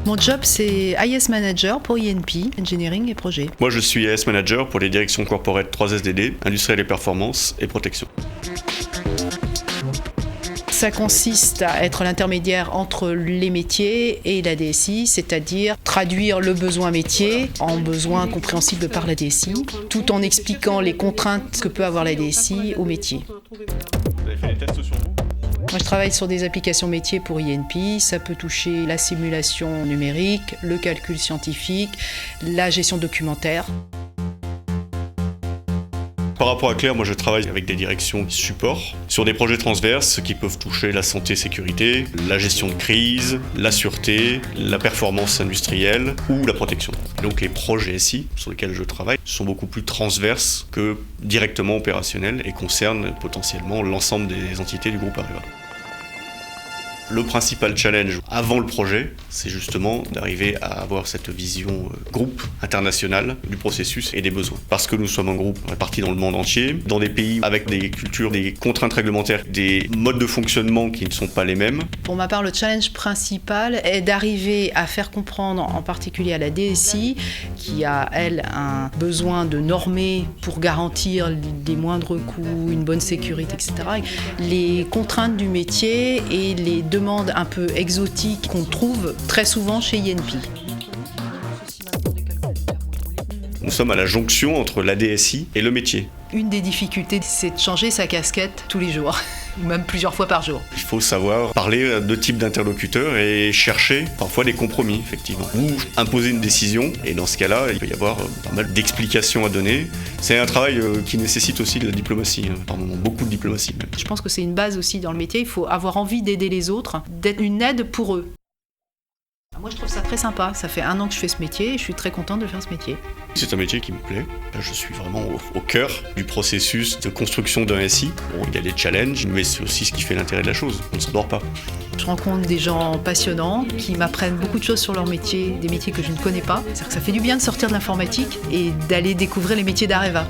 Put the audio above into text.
Mon job, c'est IS Manager pour INP, Engineering et Projet. Moi, je suis IS Manager pour les directions corporate 3SDD, Industriel et Performance et Protection. Ça consiste à être l'intermédiaire entre les métiers et la DSI, c'est-à-dire traduire le besoin métier en besoin compréhensible par la DSI, tout en expliquant les contraintes que peut avoir la DSI au métier. Vous avez fait des tests sur vous ? Moi, je travaille sur des applications métiers pour INP. Ça peut toucher la simulation numérique, le calcul scientifique, la gestion documentaire. Par rapport à Claire, moi je travaille avec des directions support sur des projets transverses qui peuvent toucher la santé-sécurité, la gestion de crise, la sûreté, la performance industrielle ou la protection. Donc les projets SI sur lesquels je travaille sont beaucoup plus transverses que directement opérationnels et concernent potentiellement l'ensemble des entités du groupe Areva. Le principal challenge avant le projet, c'est justement d'arriver à avoir cette vision groupe internationale du processus et des besoins. Parce que nous sommes un groupe réparti dans le monde entier, dans des pays avec des cultures, des contraintes réglementaires, des modes de fonctionnement qui ne sont pas les mêmes. Pour ma part, le challenge principal est d'arriver à faire comprendre, en particulier à la DSI, qui a, elle, un besoin de normer pour garantir les moindres coûts, une bonne sécurité, etc., les contraintes du métier et les demandes un peu exotiques qu'on trouve très souvent chez INP. Nous sommes à la jonction entre la DSI et le métier. Une des difficultés, c'est de changer sa casquette tous les jours, ou même plusieurs fois par jour. Il faut savoir parler de types d'interlocuteurs et chercher parfois des compromis, effectivement. Ou imposer une décision, et dans ce cas-là, il peut y avoir pas mal d'explications à donner. C'est un travail qui nécessite aussi de la diplomatie, par moments, beaucoup de diplomatie même. Je pense que c'est une base aussi dans le métier, il faut avoir envie d'aider les autres, d'être une aide pour eux. Moi, je trouve ça très sympa. Ça fait 1 an que je fais ce métier et je suis très contente de faire ce métier. C'est un métier qui me plaît. Je suis vraiment au cœur du processus de construction d'un SI. Bon, il y a des challenges, mais c'est aussi ce qui fait l'intérêt de la chose. On ne s'endort pas. Je rencontre des gens passionnants qui m'apprennent beaucoup de choses sur leur métier, des métiers que je ne connais pas. C'est-à-dire que ça fait du bien de sortir de l'informatique et d'aller découvrir les métiers d'Areva.